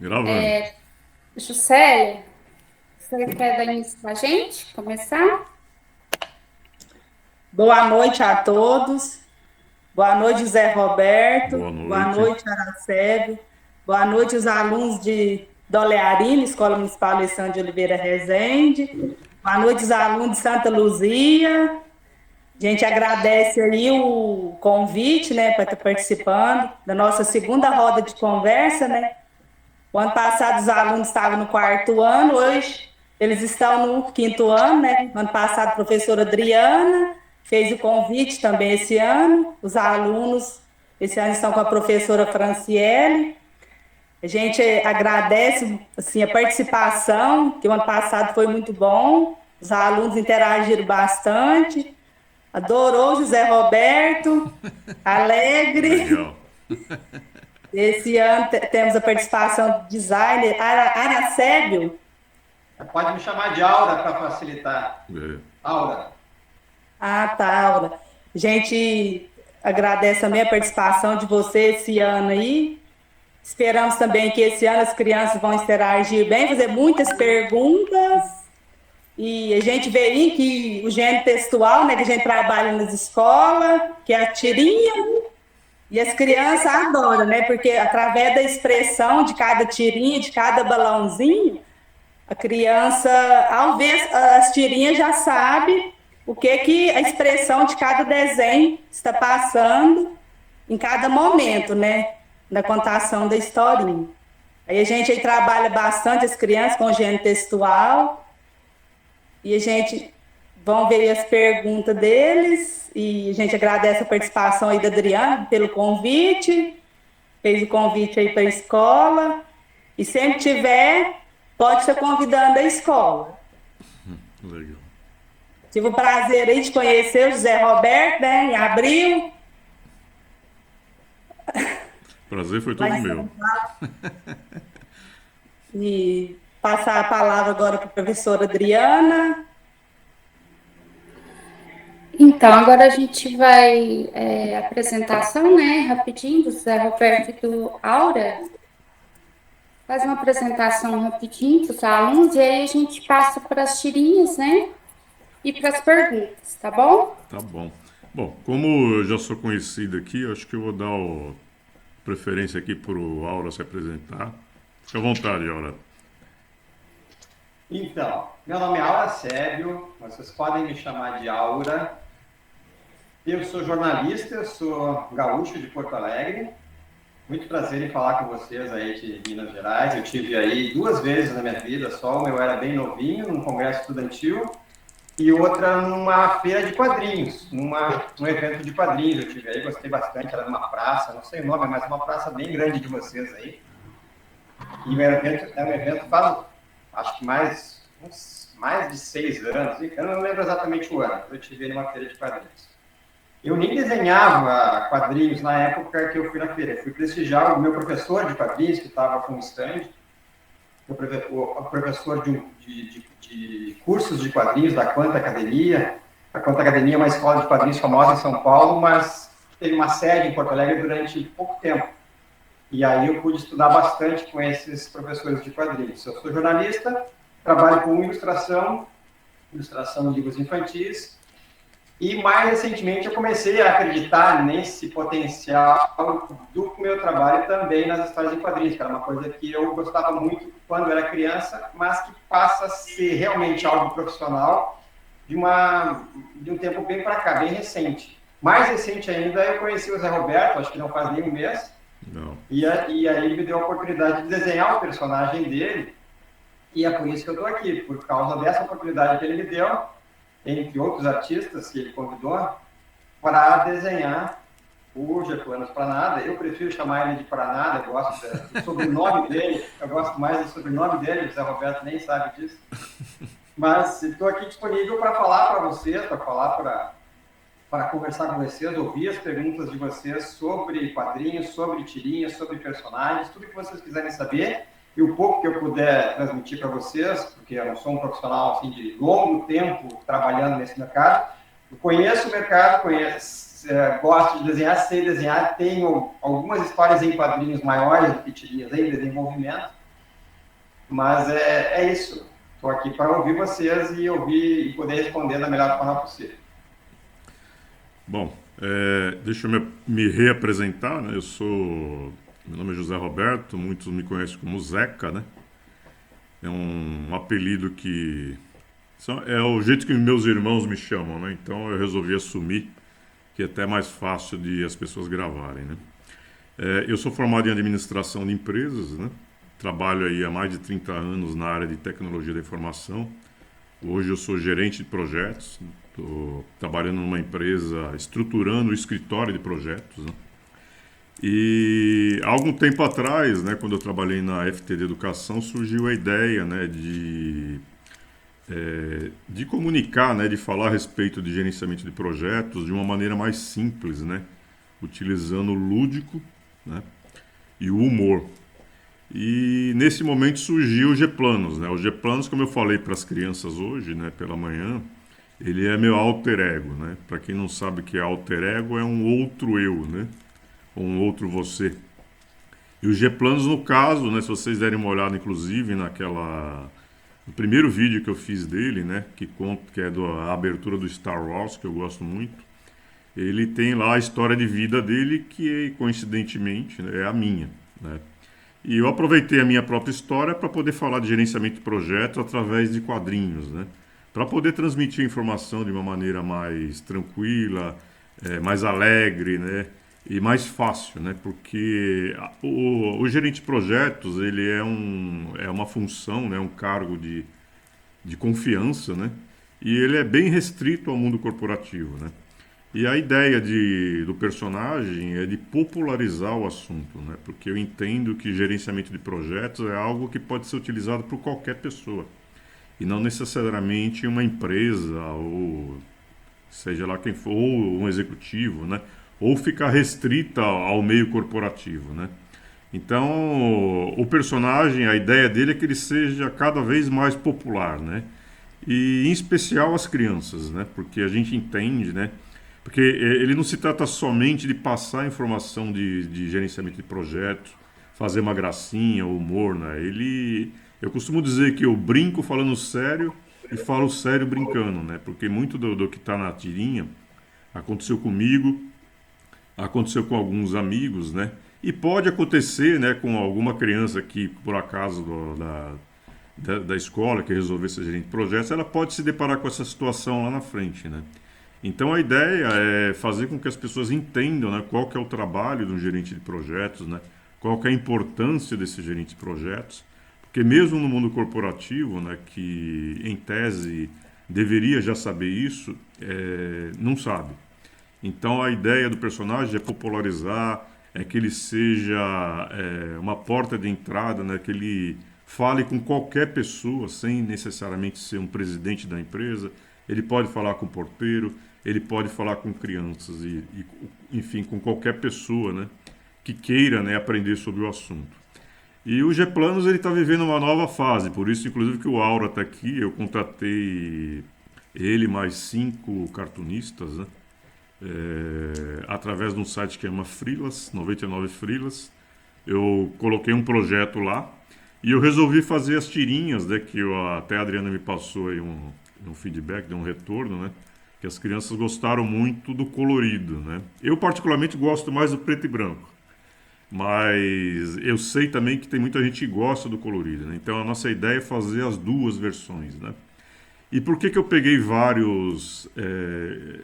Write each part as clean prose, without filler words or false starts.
Gravando. Juscelia, você quer dar início para a gente? Começar? Boa noite a todos. Boa noite, José Roberto. Boa Boa noite. noite, Araceli. Boa noite, os alunos de Dolearina, Escola Municipal Alessandro de Oliveira Rezende. Boa noite, os alunos de Santa Luzia. A gente agradece aí o convite, né, para estar participando da nossa segunda roda de conversa, né? O ano passado os alunos estavam no quarto ano, hoje eles estão no quinto ano, né? No ano passado a professora Adriana fez o convite também esse ano. Os alunos esse ano estão com a professora Franciele. A gente agradece assim, a participação, que o ano passado foi muito bom. Os alunos interagiram bastante. Adorou José Roberto, alegre. Legal. Esse ano temos a participação do designer Aracébio. Pode me chamar de Aura para facilitar. É. Aura. Ah, tá, Aura. A gente agradece também a participação de você esse ano aí. Esperamos também que esse ano as crianças vão interagir bem, fazer muitas perguntas. E a gente vê aí que o gênero textual, né, que a gente trabalha nas escolas, que é a tirinha, e as crianças adoram, né? Porque através da expressão de cada tirinha, de cada balãozinho, a criança, ao ver as tirinhas, já sabe o que a expressão de cada desenho está passando em cada momento, né? Da contação da historinha. Aí a gente aí trabalha bastante as crianças com gênero textual e a gente vão ver as perguntas deles e a gente agradece a participação aí da Adriana pelo convite, fez o convite aí para a escola e sempre tiver, pode estar convidando a escola. Legal. Tive o prazer aí de conhecer o José Roberto, né, em abril. Prazer foi Lá todo em meu. São Paulo. E passar a palavra agora para a professora Adriana. Então, agora a gente vai apresentação, né? Rapidinho, do Zé Roberto e do Aura. Faz uma apresentação rapidinho para os alunos e aí a gente passa para as tirinhas, né? E para as perguntas, tá bom? Tá bom. Bom, como eu já sou conhecido aqui, acho que eu vou dar preferência aqui pro Aura se apresentar. Fica à vontade, Aura. Então, meu nome é Aura Sébio, vocês podem me chamar de Aura. Eu sou jornalista, eu sou gaúcho de Porto Alegre. Muito prazer em falar com vocês aí de Minas Gerais. Eu tive aí 2 vezes na minha vida só, o meu era bem novinho, num congresso estudantil, e outra numa feira de quadrinhos, num evento de quadrinhos. Eu tive aí, gostei bastante, era numa praça, não sei o nome, mas uma praça bem grande de vocês aí. E o evento é um evento faz, acho que mais de 6 anos, eu não lembro exatamente o ano, eu tive numa feira de quadrinhos. Eu nem desenhava quadrinhos na época que eu fui na feira. Eu fui prestigiar o meu professor de quadrinhos, que estava com um stand, o professor de cursos de quadrinhos da Quanta Academia. A Quanta Academia é uma escola de quadrinhos famosa em São Paulo, mas teve uma sede em Porto Alegre durante pouco tempo. E aí eu pude estudar bastante com esses professores de quadrinhos. Eu sou jornalista, trabalho com ilustração de livros infantis, e mais recentemente eu comecei a acreditar nesse potencial do meu trabalho também nas histórias em quadrinhos, que era uma coisa que eu gostava muito quando era criança, mas que passa a ser realmente algo profissional de um tempo bem para cá, bem recente. Mais recente ainda, eu conheci o Zé Roberto, acho que não faz nem um mês, Não. e aí ele me deu a oportunidade de desenhar o personagem dele, e é por isso que eu estou aqui, por causa dessa oportunidade que ele me deu, entre outros artistas que ele convidou, para desenhar o Geplanos Pranada. Eu prefiro chamar ele de Pranada, eu gosto do sobrenome dele, eu gosto mais do sobrenome dele, o José Roberto nem sabe disso. Mas estou aqui disponível para falar para vocês, para conversar com vocês, ouvir as perguntas de vocês sobre quadrinhos, sobre tirinhas, sobre personagens, tudo que vocês quiserem saber. E o pouco que eu puder transmitir para vocês, porque eu não sou um profissional assim, de longo tempo trabalhando nesse mercado, eu conheço o mercado, gosto de desenhar, sei desenhar, tenho algumas histórias em quadrinhos maiores do que tirinhas em desenvolvimento, Mas é isso. Estou aqui para ouvir vocês e ouvir e poder responder da melhor forma possível. Bom, deixa eu me reapresentar, né? Meu nome é José Roberto, muitos me conhecem como Zeca, né? É um apelido que é o jeito que meus irmãos me chamam, né? Então eu resolvi assumir, que é até mais fácil de as pessoas gravarem, né? Eu sou formado em administração de empresas, né? Trabalho aí há mais de 30 anos na área de tecnologia da informação. Hoje eu sou gerente de projetos, estou trabalhando numa empresa estruturando o escritório de projetos, né? E há algum tempo atrás, né, quando eu trabalhei na FTD Educação, surgiu a ideia, né, de comunicar, né, de falar a respeito de gerenciamento de projetos de uma maneira mais simples, né, utilizando o lúdico, né, e o humor. E nesse momento surgiu o G-Planos, né? O G-Planos, como eu falei para as crianças hoje, né, pela manhã, ele é meu alter ego, né? Para quem não sabe o que é alter ego, é um outro eu, né? Ou um outro você. E o G-Planos, no caso, né, se vocês derem uma olhada, inclusive, no primeiro vídeo que eu fiz dele, né, que é da abertura do Star Wars, que eu gosto muito, ele tem lá a história de vida dele, que coincidentemente, né, é a minha, né? E eu aproveitei a minha própria história para poder falar de gerenciamento de projetos através de quadrinhos, né? Para poder transmitir a informação de uma maneira mais tranquila, mais alegre, né? E mais fácil, né? Porque o gerente de projetos, ele é uma função, né? Um cargo de confiança, né? E ele é bem restrito ao mundo corporativo, né? E a ideia do personagem é de popularizar o assunto, né? Porque eu entendo que gerenciamento de projetos é algo que pode ser utilizado por qualquer pessoa. E não necessariamente uma empresa, ou seja lá quem for, ou um executivo, né? Ou ficar restrita ao meio corporativo, né? Então, o personagem, a ideia dele é que ele seja cada vez mais popular, né? E em especial as crianças, né? Porque a gente entende, né? Porque ele não se trata somente de passar informação de gerenciamento de projetos, fazer uma gracinha, humor, né? Eu costumo dizer que eu brinco falando sério e falo sério brincando, né? Porque muito do que está na tirinha aconteceu comigo, aconteceu com alguns amigos, né? E pode acontecer, né, com alguma criança que, por acaso, da escola, que resolver ser gerente de projetos, ela pode se deparar com essa situação lá na frente, né? Então a ideia é fazer com que as pessoas entendam, né, qual que é o trabalho de um gerente de projetos, né, qual que é a importância desse gerente de projetos, porque mesmo no mundo corporativo, né, que em tese deveria já saber isso, não sabe. Então a ideia do personagem é popularizar, é que ele seja uma porta de entrada, né, que ele fale com qualquer pessoa, sem necessariamente ser um presidente da empresa. Ele pode falar com o porteiro, ele pode falar com crianças enfim, com qualquer pessoa, né, que queira, né, aprender sobre o assunto. E o G-Planos ele está vivendo uma nova fase, por isso, inclusive, que o Aura está aqui. Eu contratei ele mais 5 cartunistas, né, através de um site que chama Freelas, 99 Freelas. Eu coloquei um projeto lá e eu resolvi fazer as tirinhas, né, que até a Adriana me passou aí um feedback, deu um retorno, né, que as crianças gostaram muito do colorido, né. Eu particularmente gosto mais do preto e branco, mas eu sei também que tem muita gente que gosta do colorido, né. Então a nossa ideia é fazer as duas versões, né. E por que eu peguei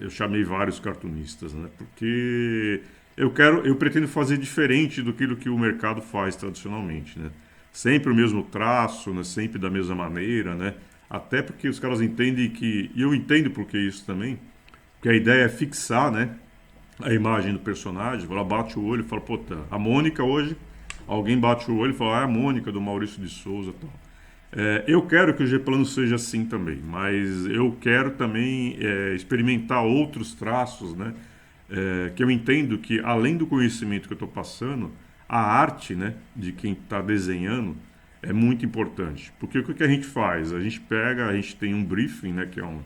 eu chamei vários cartunistas, né? Porque eu pretendo fazer diferente do que o mercado faz tradicionalmente, né? Sempre o mesmo traço, né? Sempre da mesma maneira, né? Até porque os caras entendem e eu entendo por que isso também, porque a ideia é fixar, né, a imagem do personagem. Ela bate o olho e fala, pô, tá, a Mônica hoje, alguém bate o olho e fala, ah, é a Mônica do Maurício de Souza e tal. Eu quero que o G-Plano seja assim também, mas eu quero também experimentar outros traços, né? Que eu entendo que, além do conhecimento que eu estou passando, a arte, né, de quem está desenhando é muito importante. Porque o que a gente faz? A gente tem um briefing, né, que é um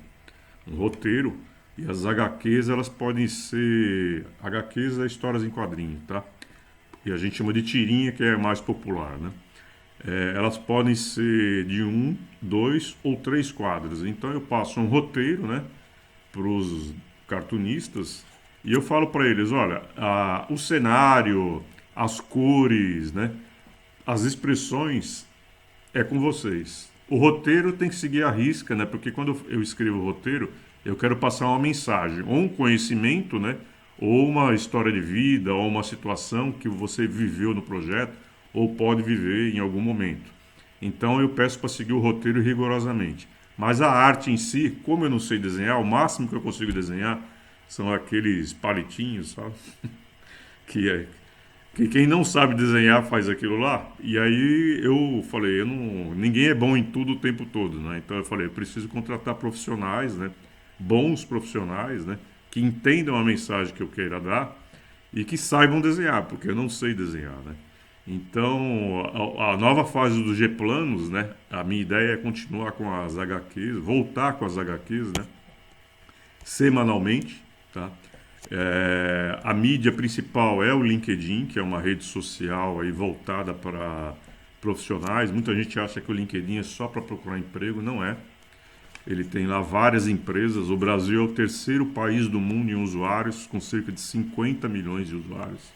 roteiro, e as HQs, elas podem ser... HQs é histórias em quadrinhos, tá? E a gente chama de tirinha, que é mais popular, né? Elas podem ser de um, dois ou três quadros. Então eu passo um roteiro, né, para os cartunistas e eu falo para eles, olha, o cenário, as cores, né, as expressões é com vocês. O roteiro tem que seguir a risca, né? Porque quando eu escrevo o roteiro, eu quero passar uma mensagem, ou um conhecimento, né? Ou uma história de vida, ou uma situação que você viveu no projeto, ou pode viver em algum momento. Então eu peço para seguir o roteiro rigorosamente. Mas a arte em si, como eu não sei desenhar, o máximo que eu consigo desenhar são aqueles palitinhos, sabe? Que é que quem não sabe desenhar faz aquilo lá. E aí eu falei, ninguém é bom em tudo o tempo todo, né? Então eu falei, eu preciso contratar profissionais, né? Bons profissionais, né? Que entendam a mensagem que eu queira dar e que saibam desenhar, porque eu não sei desenhar, né? Então, a nova fase dos G-planos, né? A minha ideia é continuar com as HQs, voltar com as HQs, né? Semanalmente, tá? A mídia principal é o LinkedIn, que é uma rede social aí voltada para profissionais. Muita gente acha que o LinkedIn é só para procurar emprego, não é. Ele tem lá várias empresas. O Brasil é o terceiro país do mundo em usuários, com cerca de 50 milhões de usuários.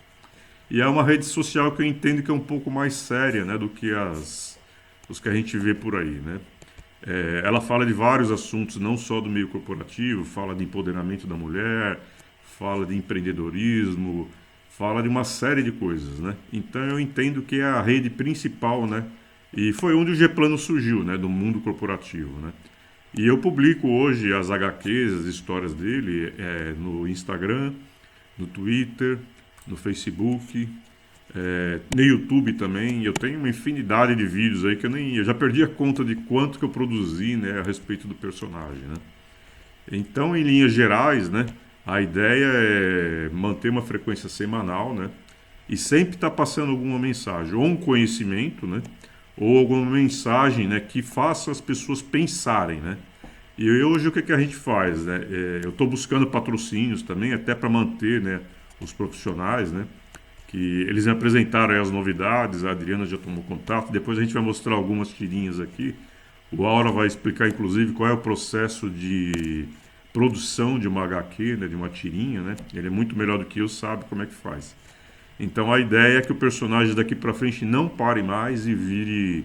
E é uma rede social que eu entendo que é um pouco mais séria, né, do que os que a gente vê por aí, né? Ela fala de vários assuntos, não só do meio corporativo, fala de empoderamento da mulher, fala de empreendedorismo, fala de uma série de coisas, né? Então eu entendo que é a rede principal, né? E foi onde o G-Plano surgiu, né? Do mundo corporativo, né? E eu publico hoje as HQs, as histórias dele, no Instagram, no Twitter, no Facebook, no YouTube também. Eu tenho uma infinidade de vídeos aí que eu já perdi a conta de quanto que eu produzi, né? A respeito do personagem, né? Então, em linhas gerais, né? A ideia é manter uma frequência semanal, né? E sempre estar passando alguma mensagem, ou um conhecimento, né? Ou alguma mensagem, né? Que faça as pessoas pensarem, né? E hoje o que a gente faz, né? Eu estou buscando patrocínios também, até para manter, né? Os profissionais, né? Que eles me apresentaram aí as novidades, a Adriana já tomou contato, depois a gente vai mostrar algumas tirinhas aqui. O Aura vai explicar, inclusive, qual é o processo de produção de uma HQ, né, de uma tirinha, né? Ele é muito melhor do que eu, sabe como é que faz. Então a ideia é que o personagem daqui para frente não pare mais e vire,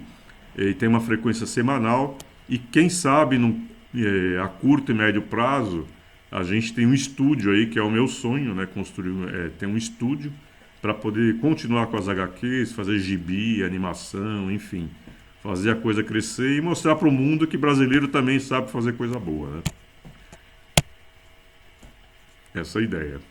ele tem uma frequência semanal e quem sabe a curto e médio prazo a gente tem um estúdio aí que é o meu sonho, né? Construir, ter um estúdio para poder continuar com as HQs, fazer gibi, animação, enfim, fazer a coisa crescer e mostrar para o mundo que brasileiro também sabe fazer coisa boa, né? Essa é a ideia.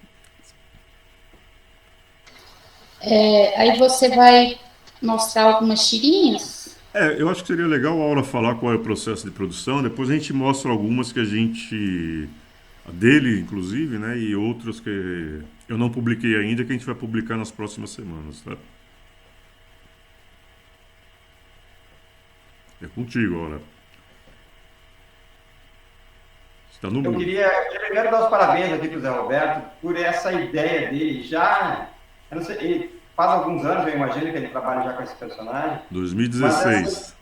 Aí você vai mostrar algumas tirinhas? Eu acho que seria legal a Aura falar qual é o processo de produção, depois a gente mostra algumas que a gente, dele inclusive, né, e outras que eu não publiquei ainda, que a gente vai publicar nas próximas semanas, tá? É contigo, Aura. Está no Eu mundo. queria primeiro dar os parabéns aqui para o Zé Roberto por essa ideia dele. Eu não sei, ele faz alguns anos, eu imagino que ele trabalha já com esse personagem. 2016.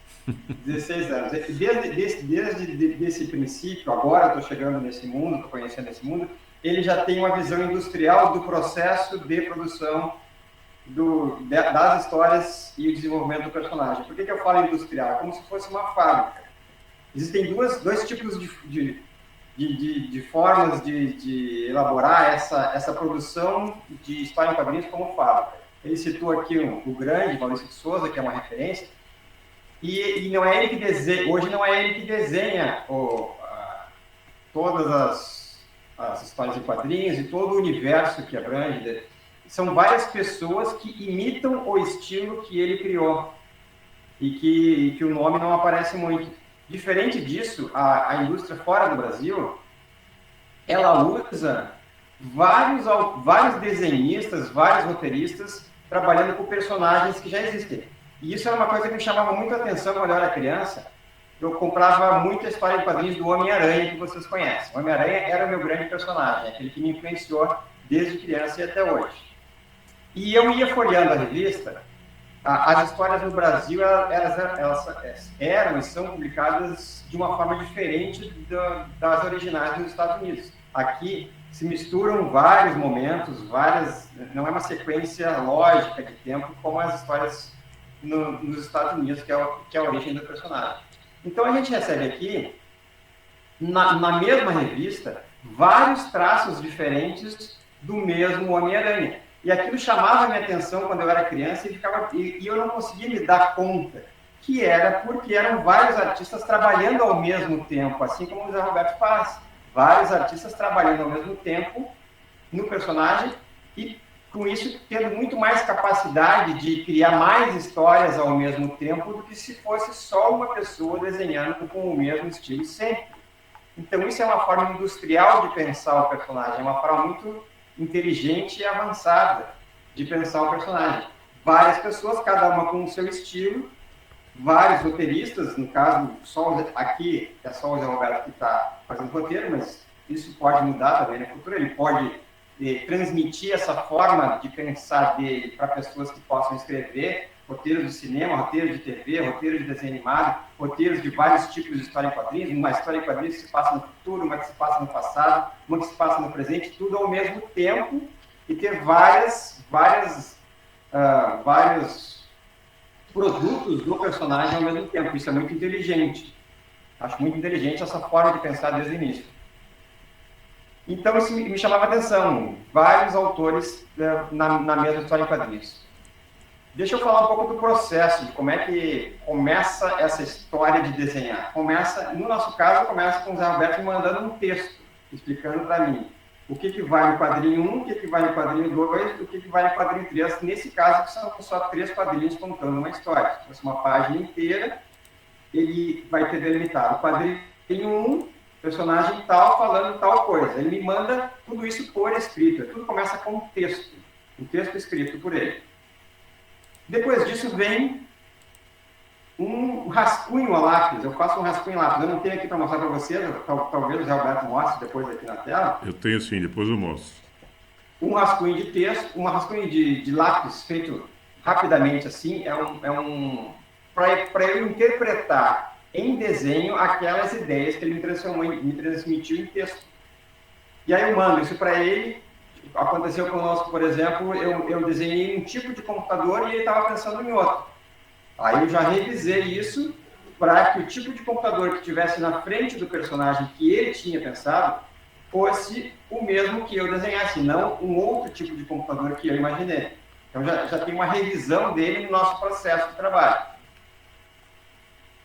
16 anos. Desde esse princípio, agora eu estou chegando nesse mundo, estou conhecendo esse mundo, ele já tem uma visão industrial do processo de produção das histórias e o desenvolvimento do personagem. Por que eu falo industrial? É como se fosse uma fábrica. Existem dois tipos de formas de elaborar essa produção de história em quadrinhos como fábrica. Ele citou aqui o grande Maurício de Souza, que é uma referência, e não é ele que desenha, hoje não é ele que desenha todas as histórias em quadrinhos e todo o universo que abrange. São várias pessoas que imitam o estilo que ele criou e que o nome não aparece muito. Diferente disso, a indústria fora do Brasil, ela usa vários desenhistas, vários roteiristas trabalhando com personagens que já existem. E isso era uma coisa que me chamava muito a atenção quando eu era criança. Eu comprava muita história em quadrinhos do Homem-Aranha, que vocês conhecem. O Homem-Aranha era o meu grande personagem, aquele que me influenciou desde criança e até hoje. E eu ia folheando a revista as histórias no Brasil, elas eram e são publicadas de uma forma diferente das originais nos Estados Unidos. Aqui se misturam vários momentos, não é uma sequência lógica de tempo como as histórias nos Estados Unidos, que é a origem do personagem. Então a gente recebe aqui, na mesma revista, vários traços diferentes do mesmo Homem-Aranha. E aquilo chamava a minha atenção quando eu era criança e eu não conseguia me dar conta que era porque eram vários artistas trabalhando ao mesmo tempo, assim como o Zé Roberto faz. Vários artistas trabalhando ao mesmo tempo no personagem e, com isso, tendo muito mais capacidade de criar mais histórias ao mesmo tempo do que se fosse só uma pessoa desenhando com o mesmo estilo sempre. Então, isso é uma forma industrial de pensar o personagem, é uma forma muito inteligente e avançada de pensar o personagem. Várias pessoas, cada uma com o seu estilo, vários roteiristas, no caso, aqui é só o Zé Roberto que está fazendo roteiro, mas isso pode mudar também no futuro, ele pode transmitir essa forma de pensar dele para pessoas que possam escrever roteiros de cinema, roteiros de TV, roteiros de desenho animado, roteiros de vários tipos de história em quadrinhos, uma história em quadrinhos que se passa no futuro, uma que se passa no passado, uma que se passa no presente, tudo ao mesmo tempo, e ter vários produtos do personagem ao mesmo tempo. Isso é muito inteligente. Acho muito inteligente essa forma de pensar desde o início. Então, isso me chamava a atenção. Vários autores na mesma história em quadrinhos. Deixa eu falar um pouco do processo, de como é que começa essa história de desenhar. No nosso caso, começa com o Zé Roberto me mandando um texto, explicando para mim o que vai no quadrinho 1, o que vai no quadrinho 2, o que vai no quadrinho 3. Nesse caso, que são só 3 quadrinhos contando uma história. Se fosse uma página inteira, ele vai ter delimitado o quadrinho 1, personagem tal, falando tal coisa. Ele me manda tudo isso por escrito. Tudo começa com um texto escrito por ele. Depois disso vem um rascunho a lápis. Eu faço um rascunho a lápis. Eu não tenho aqui para mostrar para vocês, talvez o Zé Roberto mostre depois aqui na tela. Eu tenho sim, depois eu mostro. Um rascunho de texto, um rascunho de lápis feito rapidamente assim, para eu interpretar em desenho aquelas ideias que ele me transmitiu em texto. E aí eu mando isso para ele. Aconteceu conosco, por exemplo, eu desenhei um tipo de computador e ele estava pensando em outro. Aí eu já revisei isso para que o tipo de computador que estivesse na frente do personagem que ele tinha pensado fosse o mesmo que eu desenhasse, não um outro tipo de computador que eu imaginei. Então já tem uma revisão dele no nosso processo de trabalho.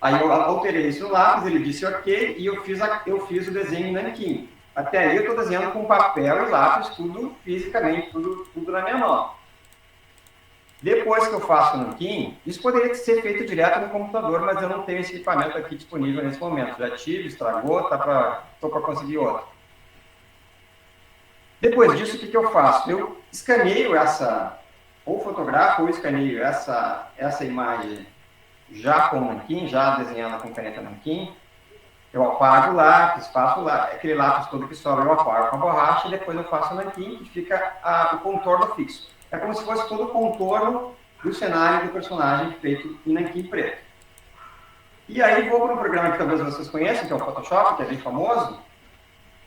Aí eu alterei isso no lápis, ele disse ok, e eu fiz o desenho em nanquim. Até aí eu estou desenhando com papel e lápis, tudo fisicamente, tudo na minha mão. Depois que eu faço o nanquim, isso poderia ser feito direto no computador, mas eu não tenho esse equipamento aqui disponível nesse momento. Já tive, estragou, estou para conseguir outro. Depois disso, o que eu faço? Eu escaneio ou fotografo ou escaneio essa imagem já com nanquim, já desenhada com caneta nanquim. Eu apago o lápis, faço aquele lápis todo que sobra, eu apago com a borracha e depois eu faço o nanquim que fica o contorno fixo. É como se fosse todo o contorno do cenário do personagem feito em nanquim preto. E aí vou para um programa que talvez vocês conheçam, que é o Photoshop, que é bem famoso,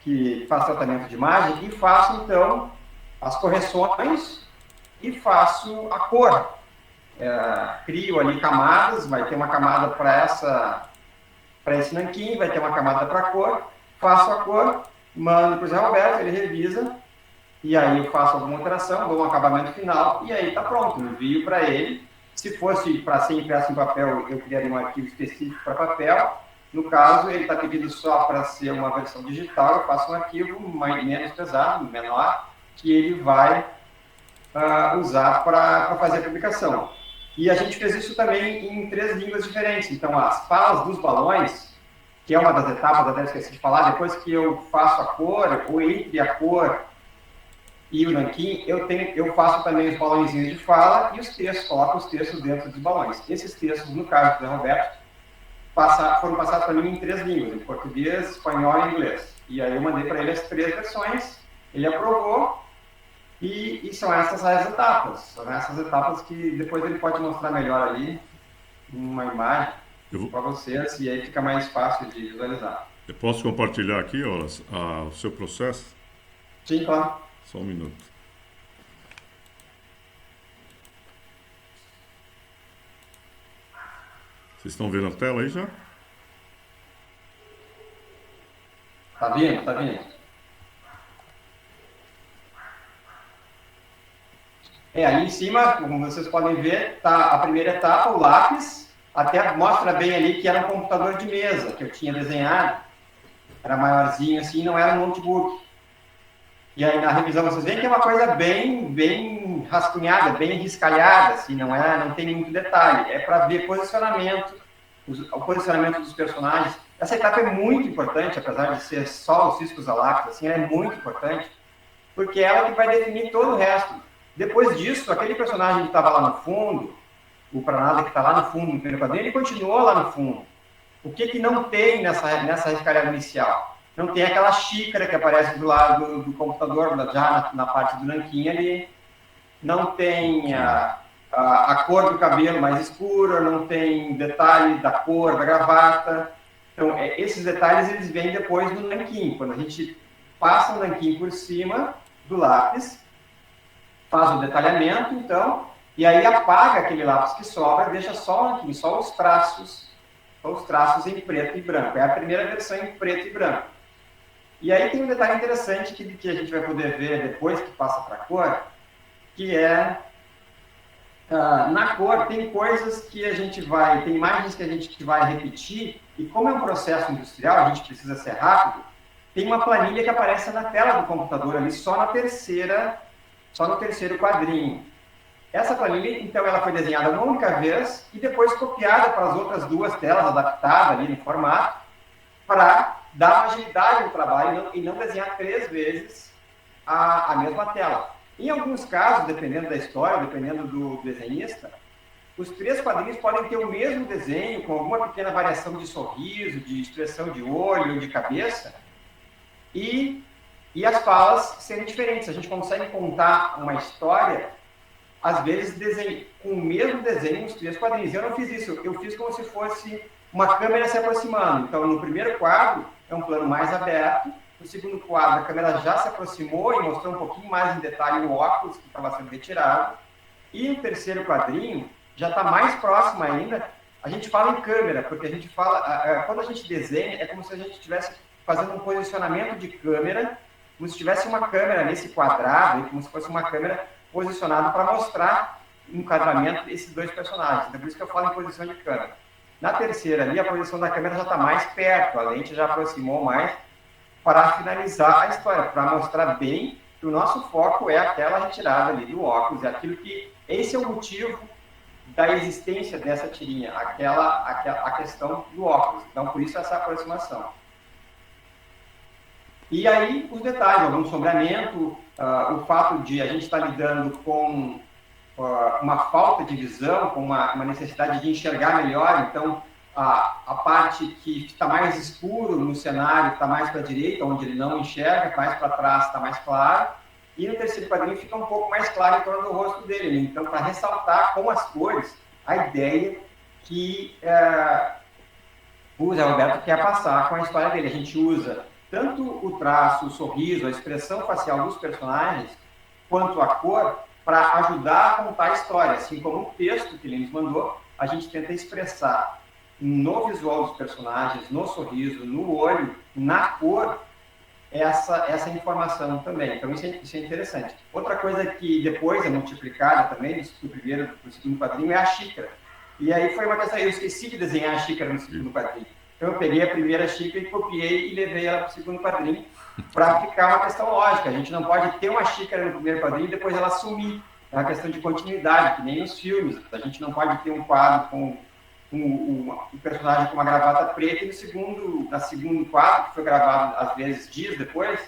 que faz tratamento de imagem, e faço então as correções e faço a cor. Crio ali camadas, vai ter uma camada para esse nanquim, vai ter uma camada para a cor, faço a cor, mando para o Zé Roberto, ele revisa, e aí eu faço alguma alteração, dou um acabamento final, e aí está pronto, envio para ele. Se fosse para ser impresso em papel, eu criaria um arquivo específico para papel. No caso, ele está pedindo só para ser uma versão digital, eu faço um arquivo menos pesado, menor, que ele vai usar para fazer a publicação. E a gente fez isso também em 3 línguas diferentes. Então, as falas dos balões, que é uma das etapas, até esqueci de falar, depois que eu faço a cor, ou entre a cor e o nanquim, eu faço também os balõezinhos de fala e os textos, coloco os textos dentro dos balões. Esses textos, no caso do Zé Roberto, foram passados para mim em 3 línguas, em português, espanhol e inglês. E aí eu mandei para ele as 3 versões, ele aprovou, E são essas as etapas. São essas etapas que depois ele pode mostrar melhor ali, uma imagem para vocês, e aí fica mais fácil de visualizar. Eu posso compartilhar aqui, ó, o seu processo? Sim, claro. Só um minuto. Vocês estão vendo a tela aí já? Tá vindo, tá vindo. Ali em cima, como vocês podem ver, tá a primeira etapa, o lápis, até mostra bem ali que era um computador de mesa que eu tinha desenhado. Era maiorzinho assim, não era um notebook. E aí na revisão vocês veem que é uma coisa bem rascunhada, bem riscalhada, assim, não tem muito detalhe. É para ver posicionamento, o posicionamento dos personagens. Essa etapa é muito importante, apesar de ser só os riscos a lápis, assim, ela é muito importante, porque é ela que vai definir todo o resto. Depois disso, aquele personagem que estava lá no fundo, o Pranada que está lá no fundo, no primeiro quadrinho, ele continuou lá no fundo. O que não tem nessa riscalhada inicial? Não tem aquela xícara que aparece do lado do computador, já na parte do nanquim ali. Não tem a cor do cabelo mais escura, não tem detalhe da cor da gravata. Então, esses detalhes eles vêm depois no nanquim. Quando a gente passa o nanquim por cima do lápis, faz o detalhamento, então, e aí apaga aquele lápis que sobra, deixa só o nanquim, só os traços em preto e branco. É a primeira versão em preto e branco. E aí tem um detalhe interessante que a gente vai poder ver depois que passa para a cor, que é, na cor tem coisas que tem imagens que a gente vai repetir, e como é um processo industrial, a gente precisa ser rápido, tem uma planilha que aparece na tela do computador ali, só no terceiro quadrinho. Essa planilha, então, ela foi desenhada uma única vez e depois copiada para as outras duas telas, adaptada ali no formato, para dar uma agilidade no trabalho e não desenhar 3 vezes a mesma tela. Em alguns casos, dependendo da história, dependendo do desenhista, os 3 quadrinhos podem ter o mesmo desenho, com alguma pequena variação de sorriso, de expressão de olho, de cabeça, e as falas serem diferentes. A gente consegue contar uma história, às vezes, com o mesmo desenho nos 3 quadrinhos. Eu não fiz isso, eu fiz como se fosse uma câmera se aproximando. Então, no primeiro quadro, é um plano mais aberto. No segundo quadro, a câmera já se aproximou e mostrou um pouquinho mais em detalhe o óculos que estava sendo retirado. E no terceiro quadrinho, já está mais próximo ainda. A gente fala em câmera, porque a gente fala... Quando a gente desenha, é como se a gente estivesse fazendo um posicionamento de câmera, como se tivesse uma câmera nesse quadrado, como se fosse uma câmera posicionada para mostrar um enquadramento desses 2 personagens. Então, por isso que eu falo em posição de câmera. Na terceira ali, a posição da câmera já está mais perto, a lente já aproximou mais para finalizar a história, para mostrar bem que o nosso foco é aquela retirada ali do óculos, é aquilo que... Esse é o motivo da existência dessa tirinha, a questão do óculos. Então, por isso essa aproximação. E aí, os detalhes, algum sombreamento, o fato de a gente estar lidando com uma falta de visão, com uma necessidade de enxergar melhor, então a parte que está mais escuro no cenário está mais para a direita, onde ele não enxerga, mais para trás está mais claro, e no terceiro quadrinho fica um pouco mais claro em torno do rosto dele. Então, para ressaltar com as cores a ideia que o Zé Roberto quer passar com a história dele. A gente usa tanto o traço, o sorriso, a expressão facial dos personagens, quanto a cor, para ajudar a contar a história. Assim como o texto que ele nos mandou, a gente tenta expressar no visual dos personagens, no sorriso, no olho, na cor, essa informação também. Então, isso é interessante. Outra coisa que depois é multiplicada também, do primeiro para o segundo quadrinho, é a xícara. E aí foi uma questão, eu esqueci de desenhar a xícara no segundo quadrinho. Então, eu peguei a primeira xícara e copiei e levei ela para o segundo quadrinho, para ficar uma questão lógica. A gente não pode ter uma xícara no primeiro quadrinho e depois ela sumir. É uma questão de continuidade, que nem nos filmes. A gente não pode ter um quadro com um personagem com uma gravata preta e no segundo quadro, que foi gravado às vezes dias depois,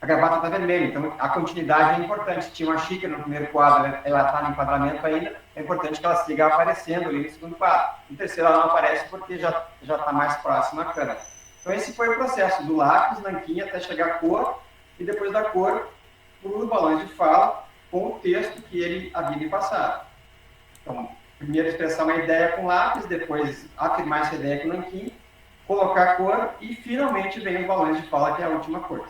a gravata está vermelha. Então, a continuidade é importante. Tinha uma xícara no primeiro quadro, ela está no enquadramento ainda, é importante que ela siga aparecendo ali no segundo quadro. No terceiro, ela não aparece porque já está mais próxima à câmera. Então, esse foi o processo do lápis, nanquim, até chegar à cor, e depois da cor, os balões de fala, com o texto que ele havia me passado. Então, primeiro expressar uma ideia com lápis, depois afirmar essa ideia com nanquim, colocar a cor e finalmente vem os balões de fala, que é a última coisa.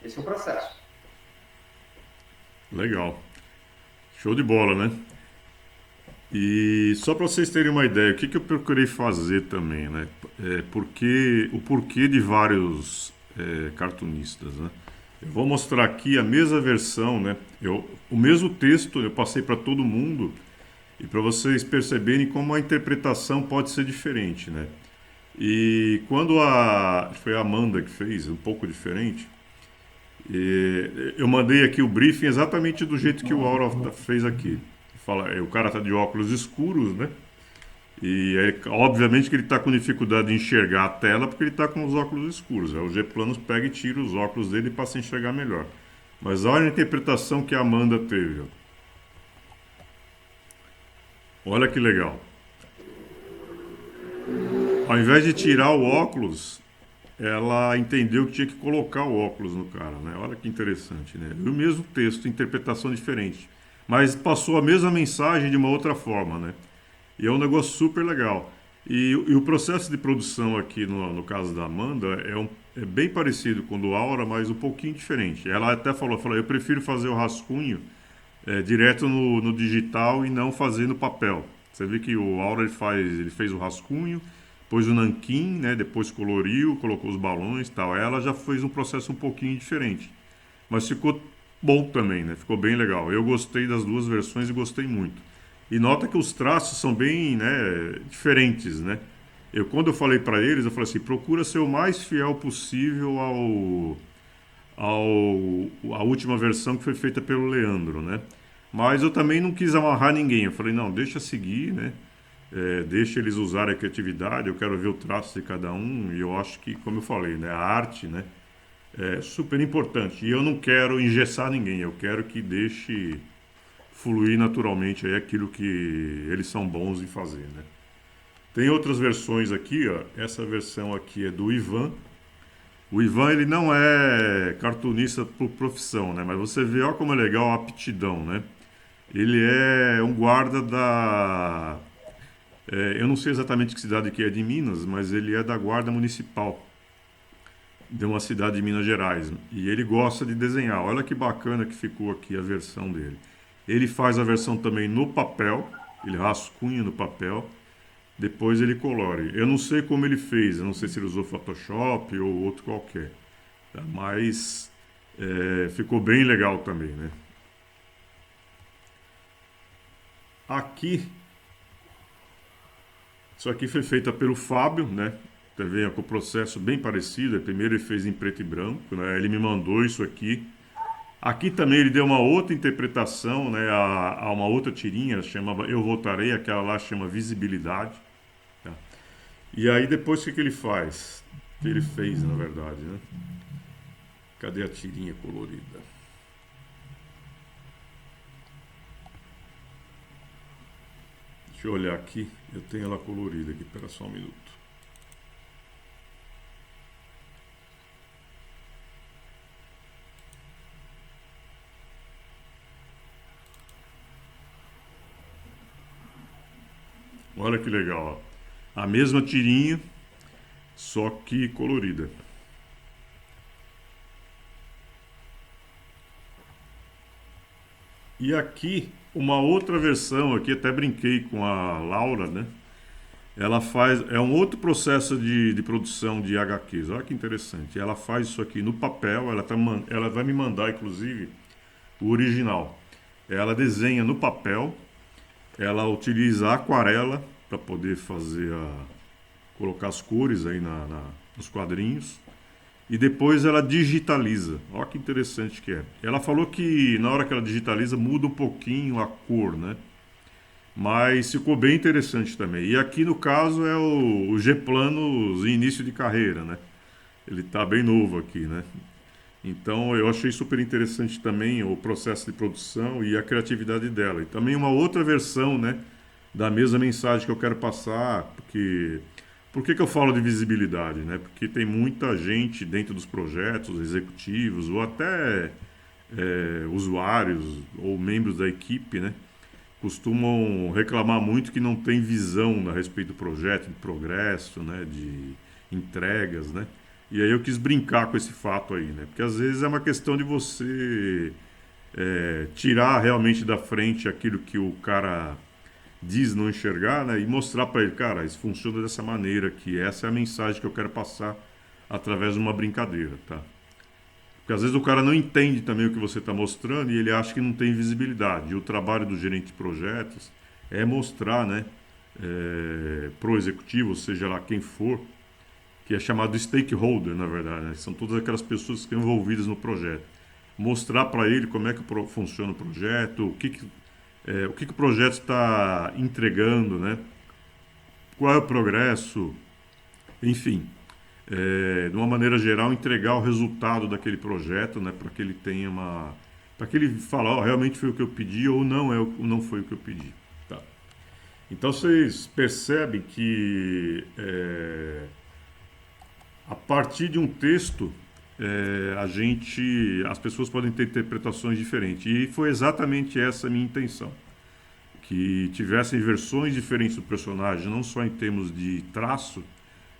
Esse é o processo. Legal. Show de bola, né? E só para vocês terem uma ideia, o que eu procurei fazer também, né? O porquê de vários cartunistas, né? Eu vou mostrar aqui a mesma versão, né? O mesmo texto eu passei para todo mundo e para vocês perceberem como a interpretação pode ser diferente, né? E quando foi a Amanda que fez, um pouco diferente, eu mandei aqui o briefing exatamente do jeito que o Aura fez aqui. O cara tá de óculos escuros, né? E obviamente que ele está com dificuldade de enxergar a tela porque ele está com os óculos escuros. Aí o G-Planos pega e tira os óculos dele para se enxergar melhor. Mas olha a interpretação que a Amanda teve. Olha que legal. Ao invés de tirar o óculos, ela entendeu que tinha que colocar o óculos no cara, né? Olha que interessante, né? E o mesmo texto, interpretação diferente. Mas passou a mesma mensagem de uma outra forma, né? E é um negócio super legal. E o processo de produção aqui, no caso da Amanda, é bem parecido com o do Aura, mas um pouquinho diferente. Ela até falou, eu prefiro fazer o rascunho direto no digital e não fazer no papel. Você vê que o Aura ele fez o rascunho, pôs o nanquim, né, depois coloriu, colocou os balões e tal. Ela já fez um processo um pouquinho diferente. Mas ficou bom também, né? Ficou bem legal. Eu gostei das duas versões e gostei muito. E nota que os traços são bem, né, diferentes, né? Quando eu falei para eles, eu falei assim, procura ser o mais fiel possível à última versão que foi feita pelo Leandro, né? Mas eu também não quis amarrar ninguém. Eu falei, não, deixa seguir, né? Deixa eles usarem a criatividade, eu quero ver o traço de cada um. E eu acho que, como eu falei, né, a arte, né, é super importante. E eu não quero engessar ninguém, eu quero que deixe fluir naturalmente aí aquilo que eles são bons em fazer, né? Tem outras versões aqui, ó. Essa versão aqui é do Ivan. O Ivan, ele não é cartunista por profissão, né? Mas você vê, ó, como é legal a aptidão, né? Ele é um guarda eu não sei exatamente que cidade que é de Minas, mas ele é da guarda municipal de uma cidade de Minas Gerais. E ele gosta de desenhar. Olha que bacana que ficou aqui a versão dele. Ele faz a versão também no papel, ele rascunha no papel, depois ele colore. Eu não sei como ele fez, eu não sei se ele usou Photoshop ou outro qualquer, tá? Mas ficou bem legal também, né? Aqui, isso aqui foi feita pelo Fábio, né? Também com o processo bem parecido. Primeiro ele fez em preto e branco, né? Ele me mandou isso aqui. Aqui também ele deu uma outra interpretação, né, a uma outra tirinha, chamava Eu Voltarei, aquela lá chama Visibilidade. Tá? E aí depois o que ele faz? O que ele fez, na verdade, né? Cadê a tirinha colorida? Deixa eu olhar aqui, eu tenho ela colorida aqui, espera só um minuto. Olha que legal, ó. A mesma tirinha, só que colorida. E aqui, uma outra versão, aqui até brinquei com a Laura, né? Ela faz, é um outro processo de produção de HQs, olha que interessante. Ela faz isso aqui no papel, ela vai me mandar, inclusive, o original. Ela desenha no papel. Ela utiliza a aquarela para poder colocar as cores aí nos quadrinhos. E depois ela digitaliza. Olha que interessante que é. Ela falou que na hora que ela digitaliza muda um pouquinho a cor, né? Mas ficou bem interessante também. E aqui no caso é o G-Planos início de carreira, né? Ele está bem novo aqui, né? Então eu achei super interessante também o processo de produção e a criatividade dela. E também uma outra versão, né, da mesma mensagem que eu quero passar, porque por que eu falo de visibilidade, né? Porque tem muita gente dentro dos projetos executivos ou até usuários ou membros da equipe, né, costumam reclamar muito que não tem visão a respeito do projeto, de progresso, né, de entregas, né? E aí eu quis brincar com esse fato aí, né? Porque às vezes é uma questão de você tirar realmente da frente aquilo que o cara diz não enxergar, né? E mostrar para ele, cara, isso funciona dessa maneira, que essa é a mensagem que eu quero passar através de uma brincadeira, tá? Porque às vezes o cara não entende também o que você está mostrando e ele acha que não tem visibilidade. E o trabalho do gerente de projetos é mostrar, né, pro executivo, seja lá quem for, que é chamado de stakeholder, na verdade, né? São todas aquelas pessoas que estão envolvidas no projeto. Mostrar para ele como é que funciona o projeto, o que o projeto está entregando, né? Qual é o progresso, enfim, de uma maneira geral, entregar o resultado daquele projeto, né? Para que ele tenha para que ele fale, ó, realmente foi o que eu pedi ou não foi o que eu pedi, tá? Então vocês percebem que a partir de um texto, as pessoas podem ter interpretações diferentes. E foi exatamente essa a minha intenção. Que tivessem versões diferentes do personagem, não só em termos de traço,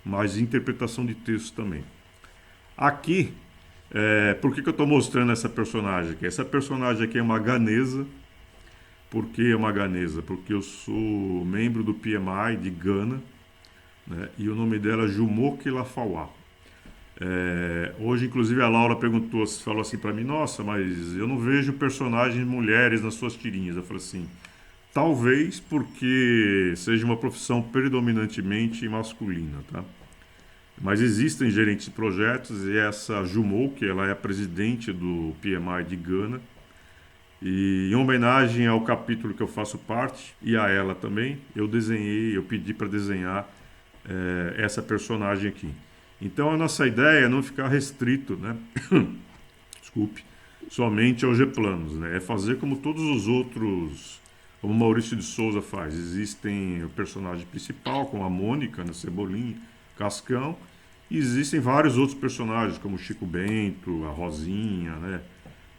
mas de interpretação de texto também. Aqui, por que eu estou mostrando essa personagem aqui? Essa personagem aqui é uma ganesa. Por que é uma ganesa? Porque eu sou membro do PMI de Gana, né? E o nome dela é Jumoke Lafawa. Hoje, inclusive, a Laura falou assim para mim, nossa, mas eu não vejo personagens mulheres nas suas tirinhas. Eu falei assim, talvez porque seja uma profissão predominantemente masculina, tá? Mas existem gerentes de projetos e essa Jumoke, ela é a presidente do PMI de Gana. E em homenagem ao capítulo que eu faço parte, e a ela também, eu pedi para desenhar essa personagem aqui. Então a nossa ideia é não ficar restrito, né? Desculpe, somente aos G-planos, né? É fazer como todos os outros, como Maurício de Souza faz. Existem o personagem principal, como a Mônica, né? Cebolinha, Cascão, e existem vários outros personagens, como o Chico Bento, a Rosinha, né?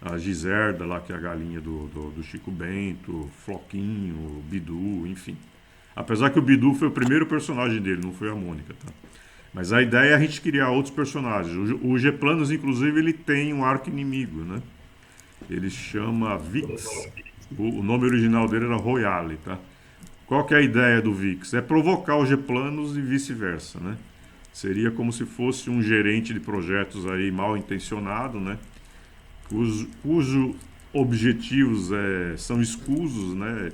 A Giserda lá, que é a galinha do Chico Bento, Floquinho, o Bidu, enfim. Apesar que o Bidu foi o primeiro personagem dele, não foi a Mônica, tá? Mas a ideia é a gente criar outros personagens. O G-Planos, inclusive, ele tem um arco inimigo, né? Ele chama Vix. O nome original dele era Royale, tá? Qual que é a ideia do Vix? É provocar os G-Planos e vice-versa, né? Seria como se fosse um gerente de projetos aí mal intencionado, né? Cujos objetivos são escusos, né?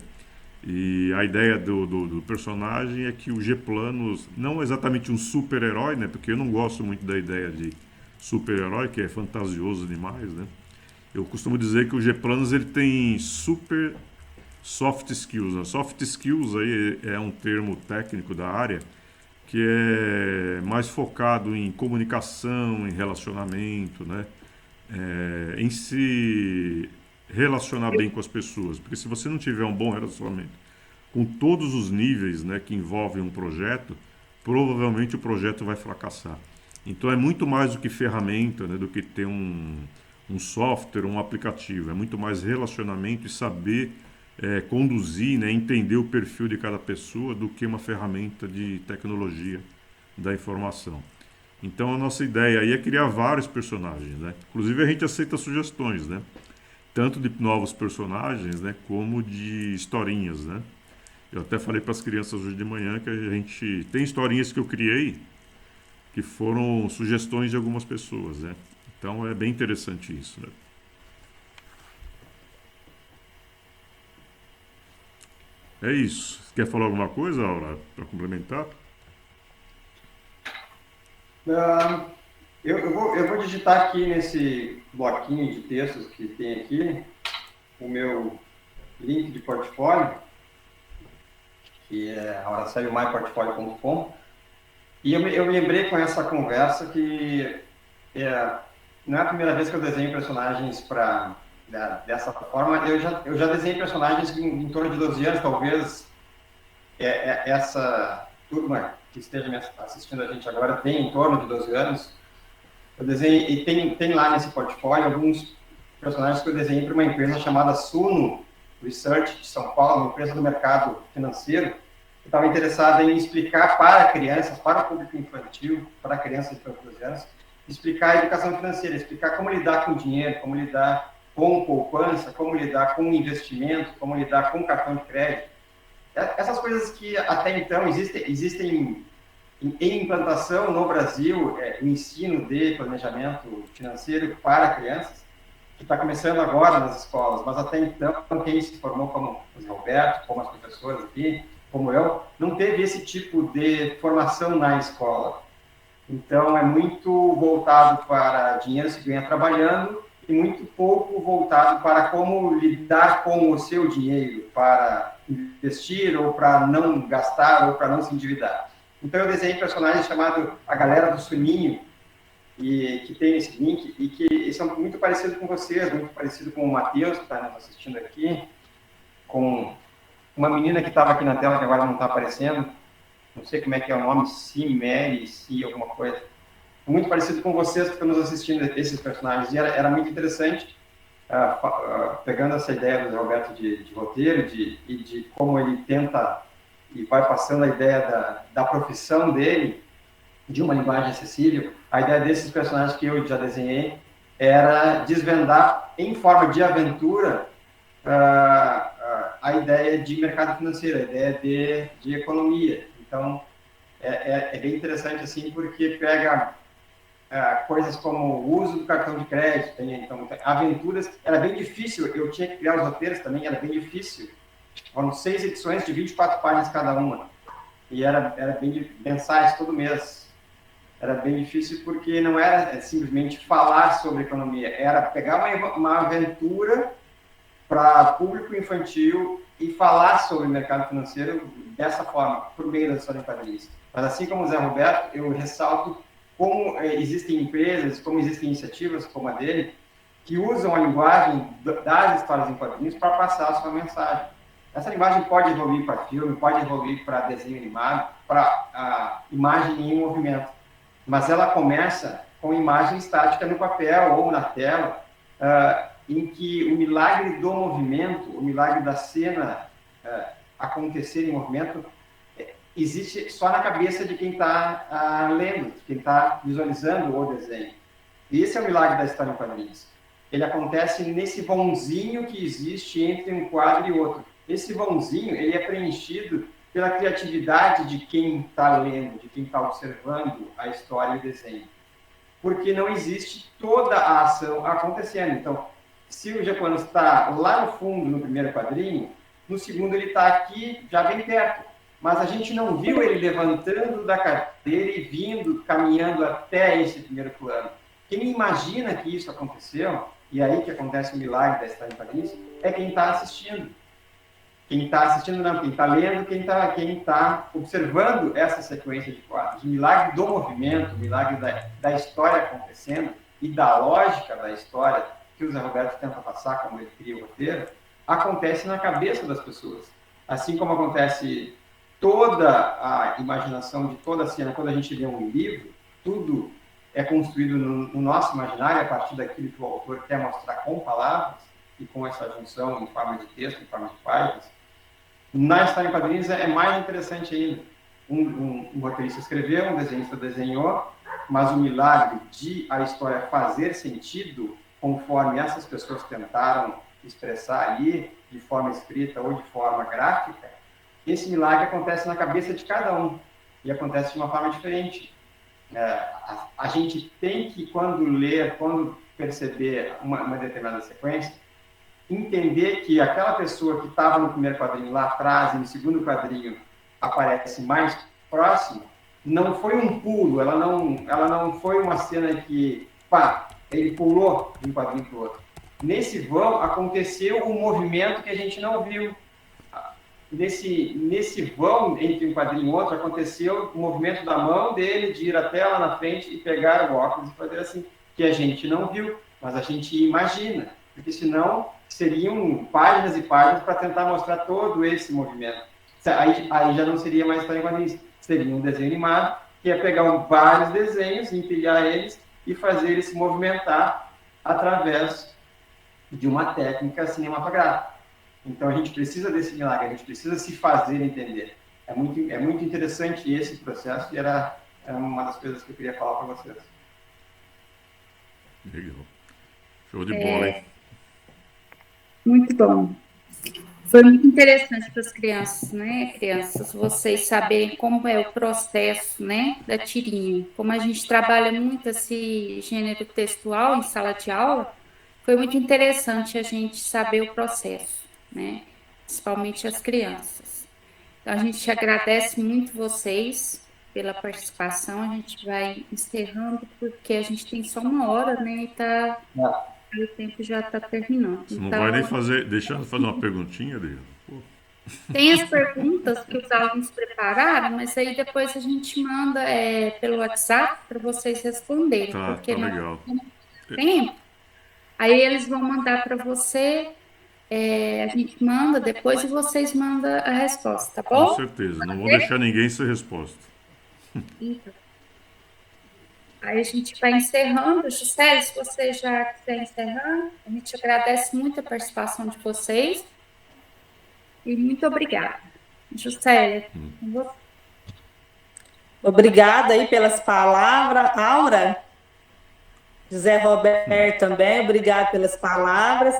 E a ideia do personagem é que o G-Planos, não exatamente um super-herói, né? Porque eu não gosto muito da ideia de super-herói, que é fantasioso demais, né? Eu costumo dizer que o G-Planos ele tem super soft skills, né? Soft skills aí é um termo técnico da área que é mais focado em comunicação, em relacionamento, né? Em se relacionar bem com as pessoas, porque se você não tiver um bom relacionamento com todos os níveis, né, que envolvem um projeto, provavelmente o projeto vai fracassar. Então é muito mais do que ferramenta, né, do que ter um software, um aplicativo, é muito mais relacionamento e saber conduzir, né, entender o perfil de cada pessoa do que uma ferramenta de tecnologia da informação. Então a nossa ideia aí é criar vários personagens, né? Inclusive a gente aceita sugestões, né? Tanto de novos personagens, né? Como de historinhas, né? Eu até falei para as crianças hoje de manhã que a gente tem historinhas que eu criei que foram sugestões de algumas pessoas, né? Então é bem interessante isso, né? É isso. Quer falar alguma coisa, Aura, para complementar? Eu vou digitar aqui nesse bloquinho de textos que tem aqui o meu link de portfólio, que é auraceliomaiportfolio.com. E eu me lembrei com essa conversa que não é a primeira vez que eu desenho personagens dessa forma. Eu já desenhei personagens em torno de 12 anos, talvez essa turma que esteja me assistindo a gente agora tem em torno de 12 anos. Eu desenhei, e tem lá nesse portfólio alguns personagens que eu desenhei para uma empresa chamada Suno Research de São Paulo, uma empresa do mercado financeiro, que estava interessada em explicar para crianças, para o público infantil, para crianças de 12 anos, explicar a educação financeira, explicar como lidar com dinheiro, como lidar com poupança, como lidar com investimento, como lidar com cartão de crédito. Essas coisas que até então existem em implantação no Brasil, o ensino de planejamento financeiro para crianças, que está começando agora nas escolas, mas até então, quem se formou como o Zé Roberto, como as professoras aqui, como eu, não teve esse tipo de formação na escola. Então, é muito voltado para dinheiro se ganha trabalhando e muito pouco voltado para como lidar com o seu dinheiro, para investir ou para não gastar ou para não se endividar. Então, eu desenhei um personagem chamado A Galera do Suninho, e que tem esse link, e que são muito parecidos com vocês, muito parecido com o Matheus, que está nos assistindo aqui, com uma menina que estava aqui na tela, que agora não está aparecendo, não sei como é que é o nome, Mary, alguma coisa. Muito parecido com vocês que estão nos assistindo, esses personagens, e era muito interessante, pegando essa ideia do Roberto de roteiro, e de como ele tenta e vai passando a ideia da profissão dele, de uma linguagem acessível. A ideia desses personagens que eu já desenhei era desvendar, em forma de aventura, a ideia de mercado financeiro, a ideia de economia. Então, é bem interessante, assim, porque pega coisas como o uso do cartão de crédito, então, aventuras. Era bem difícil, eu tinha que criar os roteiros também, era bem difícil. Foram 6 edições de 24 páginas cada uma. E era bem mensais todo mês. Era bem difícil porque não era simplesmente falar sobre economia, era pegar uma aventura para público infantil e falar sobre o mercado financeiro dessa forma, por meio das histórias em quadrinhos. Mas assim como o Zé Roberto, eu ressalto como existem empresas, como existem iniciativas como a dele, que usam a linguagem das histórias em quadrinhos para passar a sua mensagem. Essa linguagem pode evoluir para filme, pode evoluir para desenho animado, para imagem em movimento. Mas ela começa com imagem estática no papel ou na tela, em que o milagre do movimento, o milagre da cena acontecer em movimento, existe só na cabeça de quem está lendo, de quem está visualizando o desenho. E esse é o milagre da história em quadrinhos. Ele acontece nesse vãozinho que existe entre um quadro e outro. Esse vãozinho, ele é preenchido pela criatividade de quem está lendo, de quem está observando a história e o desenho. Porque não existe toda a ação acontecendo. Então, se o Japão está lá no fundo, no primeiro quadrinho, no segundo ele está aqui, já bem perto. Mas a gente não viu ele levantando da cadeira e vindo, caminhando até esse primeiro plano. Quem imagina que isso aconteceu, e aí que acontece o milagre da história em quadrinhos, é quem está assistindo. Quem está assistindo não, quem está lendo, quem está observando essa sequência de quadros. O milagre do movimento, o milagre da história acontecendo e da lógica da história que o Zé Roberto tenta passar, como ele cria o roteiro, acontece na cabeça das pessoas. Assim como acontece toda a imaginação de toda a cena, quando a gente lê um livro, tudo é construído no nosso imaginário a partir daquilo que o autor quer mostrar com palavras e com essa junção em forma de texto, em forma de páginas. Na história em quadrinhos é mais interessante ainda. Um roteirista escreveu, um desenhista desenhou, mas o milagre de a história fazer sentido conforme essas pessoas tentaram expressar ali, de forma escrita ou de forma gráfica, esse milagre acontece na cabeça de cada um e acontece de uma forma diferente. A gente tem que, quando ler, quando perceber uma determinada sequência, entender que aquela pessoa que estava no primeiro quadrinho lá atrás e no segundo quadrinho aparece mais próximo, não foi um pulo, ela não foi uma cena que, ele pulou de um quadrinho para o outro. Nesse vão aconteceu um movimento que a gente não viu. Nesse vão entre um quadrinho e outro aconteceu o movimento da mão dele de ir até lá na frente e pegar o óculos e fazer assim, que a gente não viu, mas a gente imagina, porque senão seriam páginas e páginas para tentar mostrar todo esse movimento. Aí já não seria mais história em quadrinhos, seria um desenho animado, que ia pegar vários desenhos, empilhar eles e fazer eles se movimentar através de uma técnica cinematográfica. Então, a gente precisa desse milagre, a gente precisa se fazer entender. É muito interessante esse processo e era uma das coisas que eu queria falar para vocês. Legal. Show de bola, hein? Muito bom. Foi muito interessante para as crianças, né? Crianças, vocês saberem como é o processo, né, da tirinha. Como a gente trabalha muito esse gênero textual em sala de aula, foi muito interessante a gente saber o processo, né? Principalmente as crianças. Então, a gente agradece muito vocês pela participação. A gente vai encerrando, porque a gente tem só uma hora, né? E o tempo já está terminando. Você não vai nem Então, deixar eu fazer uma perguntinha, Adriano? Pô, tem as perguntas que os alunos prepararam, mas aí depois a gente manda pelo WhatsApp para vocês responderem, porque tá não legal. tem tempo. Aí eles vão mandar para você, a gente manda depois e vocês mandam a resposta, tá Com bom? certeza. Não vou deixar ninguém sem resposta. Então, aí a gente vai encerrando. Juscelia, se você já quiser encerrar, a gente agradece muito a participação de vocês e muito obrigada. Juscelia, com você. Obrigada aí pelas palavras, Aura. José Roberto também, obrigado pelas palavras.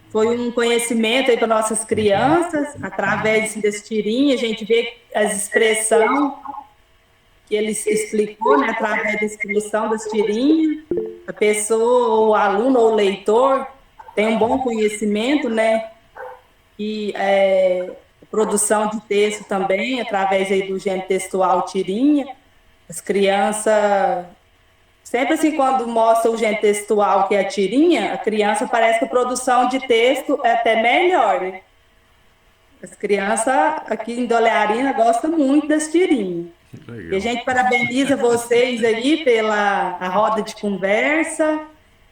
Foi um conhecimento aí para nossas crianças, através desse tirinho, a gente vê as expressões que ele explicou, né, através da expressão das tirinhas. A pessoa, o aluno ou o leitor tem um bom conhecimento, né, e produção de texto também, através aí do gênero textual tirinha. As crianças sempre assim, quando mostra o gênero textual, que é a tirinha, a criança parece que a produção de texto é até melhor, né? As crianças aqui em Dolearina gostam muito das tirinhas. E a Legal. gente parabeniza vocês aí pela a roda de conversa.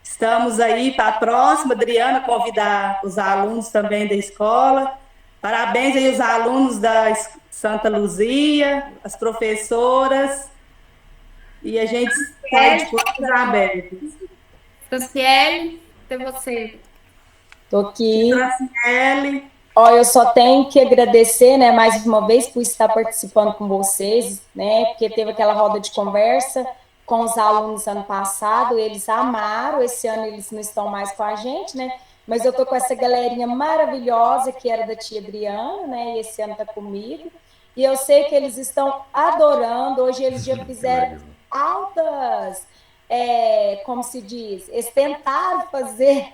Estamos aí para a próxima, Adriana, convidar os alunos também da escola. Parabéns aí os alunos da Santa Luzia, as professoras. E a gente está de portas abertas. Franciele, até você. Tô aqui. Franciele. Ó, eu só tenho que agradecer, né, mais uma vez por estar participando com vocês, né, porque teve aquela roda de conversa com os alunos ano passado, eles amaram, esse ano eles não estão mais com a gente, né, mas eu tô com essa galerinha maravilhosa que era da tia Adriana, né, e esse ano tá comigo, e eu sei que eles estão adorando, hoje eles já fizeram altas, como se diz, eles tentaram fazer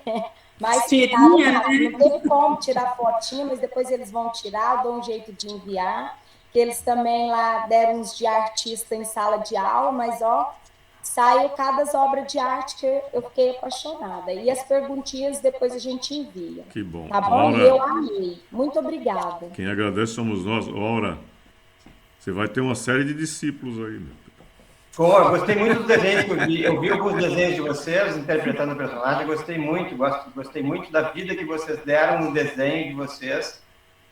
mas tirinha, não teve como tirar fotinha, mas depois eles vão tirar, eu dou um jeito de enviar. Que eles também lá deram uns de artista em sala de aula, mas ó, saiu cada obra de arte que eu fiquei apaixonada. E as perguntinhas depois a gente envia. Que bom. Tá bom? Laura, E eu amei. Muito obrigada. quem agradece somos nós. Laura, você vai ter uma série de discípulos aí, meu. Eu gostei muito dos desenhos que eu vi. Eu vi alguns desenhos de vocês interpretando o personagem. Gostei muito da vida que vocês deram no desenho de vocês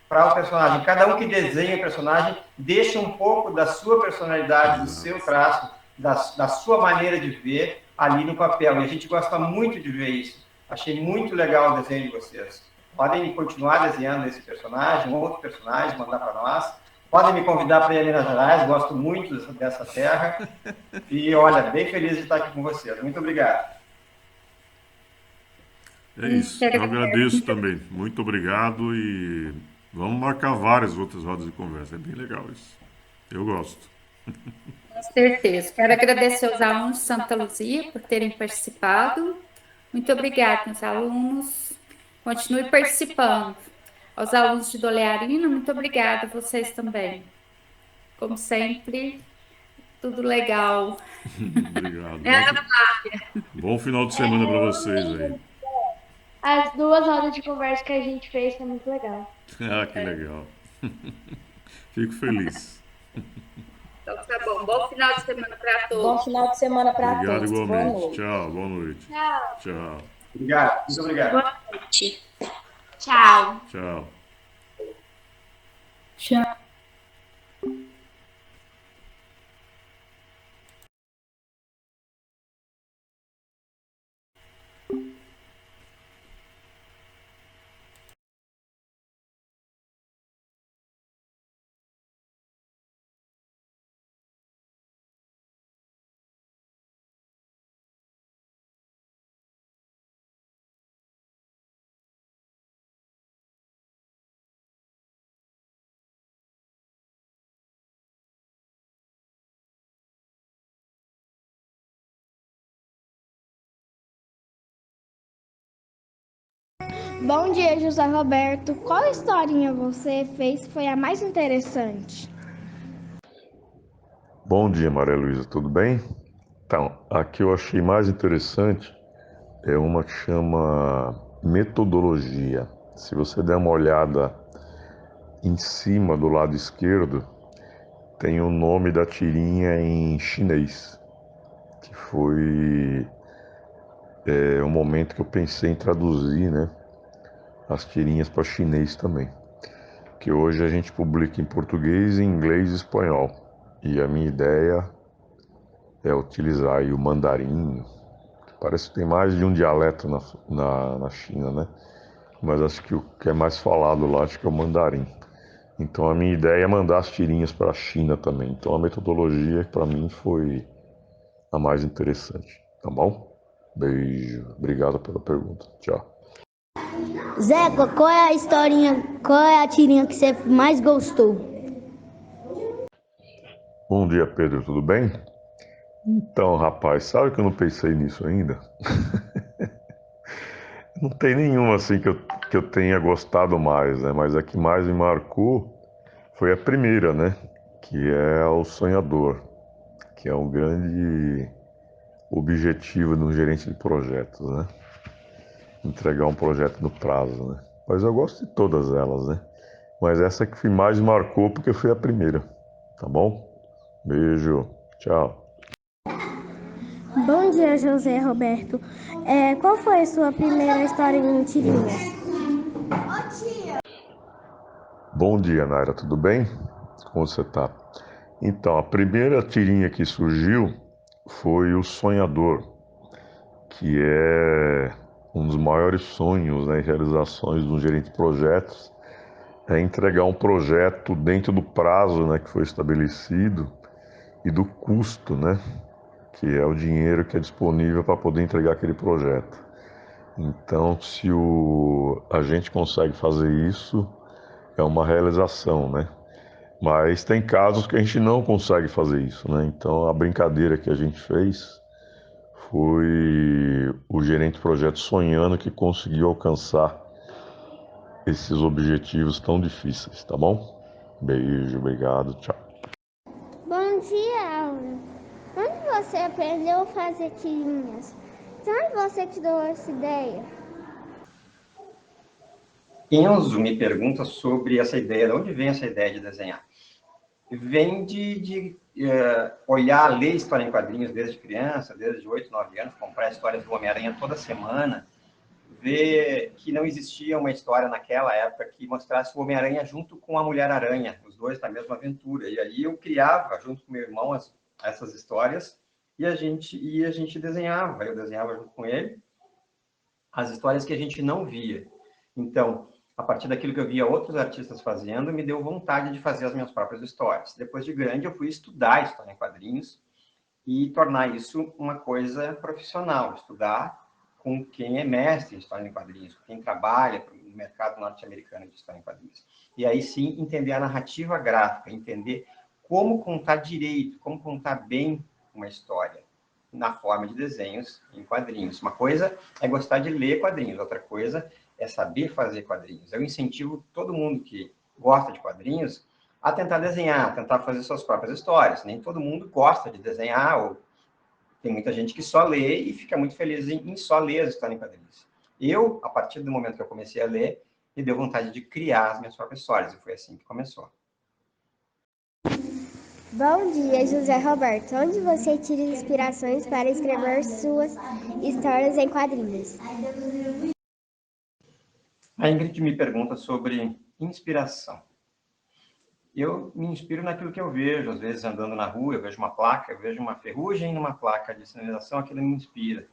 para o personagem. Cada um que desenha o personagem deixa um pouco da sua personalidade, do seu traço, da sua maneira de ver ali no papel. E a gente gosta muito de ver isso. Achei muito legal o desenho de vocês. Podem continuar desenhando esse personagem, outro personagem, mandar para nós. Podem me convidar para ir a Minas Gerais, gosto muito dessa terra. E, olha, bem feliz de estar aqui com vocês. Muito obrigado. É isso. Eu agradeço também. Muito obrigado e vamos marcar várias outras rodas de conversa. É bem legal isso. Eu gosto. Com certeza. Quero agradecer aos alunos de Santa Luzia por terem participado. Muito obrigada, meus alunos. Continue participando. Aos alunos de Dolearina, muito obrigada a vocês também. Como sempre, tudo legal. Obrigado. Bom final de semana para vocês aí. As 2 horas de conversa que a gente fez foi muito legal. Ah, que legal. Fico feliz. Então tá bom. Bom final de semana para todos. Bom final de semana para todos. Obrigado igualmente. Boa noite. Tchau, boa noite. Tchau. Tchau. Obrigado, muito obrigado. Boa noite. Tchau. Tchau. Tchau. Bom dia, José Roberto. Qual historinha você fez que foi a mais interessante? Bom dia, Maria Luísa, tudo bem? Então, a que eu achei mais interessante é uma que chama Metodologia. Se você der uma olhada em cima do lado esquerdo, tem o nome da tirinha em chinês, que foi um momento que eu pensei em traduzir, né, as tirinhas para chinês também. Que hoje a gente publica em português, em inglês e espanhol. E a minha ideia é utilizar aí o mandarim. Parece que tem mais de um dialeto na China, né? Mas acho que o que é mais falado lá, acho que é o mandarim. Então a minha ideia é mandar as tirinhas para a China também. Então a metodologia para mim foi a mais interessante, tá bom? Beijo, obrigado pela pergunta. Tchau. Zeca, qual é a historinha, qual é a tirinha que você mais gostou? Bom dia, Pedro, tudo bem? Então, rapaz, sabe que eu não pensei nisso ainda? Não tem nenhuma assim que eu tenha gostado mais, né? Mas a que mais me marcou foi a primeira, né? Que é o sonhador, que é um grande objetivo de um gerente de projetos, né? Entregar um projeto no prazo, né? Mas eu gosto de todas elas, né? Mas essa que mais me marcou porque foi a primeira, tá bom? Beijo, tchau. Bom dia, José Roberto. Qual foi a sua primeira história em tirinhas? Bom dia, Naira, tudo bem? Como você tá? Então, a primeira tirinha que surgiu foi o Sonhador, que é um dos maiores sonhos, né, e realizações de um gerente de projetos, é entregar um projeto dentro do prazo, né, que foi estabelecido e do custo, né, que é o dinheiro que é disponível para poder entregar aquele projeto. Então, se a gente consegue fazer isso, é uma realização, né? Mas tem casos que a gente não consegue fazer isso, né? Então, a brincadeira que a gente fez foi o gerente de projeto sonhando que conseguiu alcançar esses objetivos tão difíceis, tá bom? Beijo, obrigado, tchau. Bom dia, Aura. Onde você aprendeu a fazer tirinhas? De onde você tirou essa ideia? Enzo me pergunta sobre essa ideia, de onde vem essa ideia de desenhar? Vem de olhar, ler história em quadrinhos desde criança, desde 8, 9 anos, comprar histórias do Homem-Aranha toda semana, ver que não existia uma história naquela época que mostrasse o Homem-Aranha junto com a Mulher-Aranha, os dois na mesma aventura. E aí eu criava, junto com meu irmão, essas histórias, e a gente desenhava. Eu desenhava junto com ele as histórias que a gente não via. Então, a partir daquilo que eu via outros artistas fazendo, me deu vontade de fazer as minhas próprias histórias. Depois de grande, eu fui estudar história em quadrinhos e tornar isso uma coisa profissional, estudar com quem é mestre em história em quadrinhos, com quem trabalha no mercado norte-americano de história em quadrinhos. E aí sim, entender a narrativa gráfica, entender como contar direito, como contar bem uma história na forma de desenhos em quadrinhos. Uma coisa é gostar de ler quadrinhos, outra coisa é saber fazer quadrinhos. Eu incentivo todo mundo que gosta de quadrinhos a tentar desenhar, a tentar fazer suas próprias histórias. Nem todo mundo gosta de desenhar, ou tem muita gente que só lê e fica muito feliz em só ler as histórias em quadrinhos. Eu, a partir do momento que eu comecei a ler, me deu vontade de criar as minhas próprias histórias, e foi assim que começou. Bom dia, José Roberto. Onde você tira inspirações para escrever suas histórias em quadrinhos? A Ingrid me pergunta sobre inspiração. Eu me inspiro naquilo que eu vejo, às vezes andando na rua, eu vejo uma placa, eu vejo uma ferrugem numa placa de sinalização, aquilo me inspira.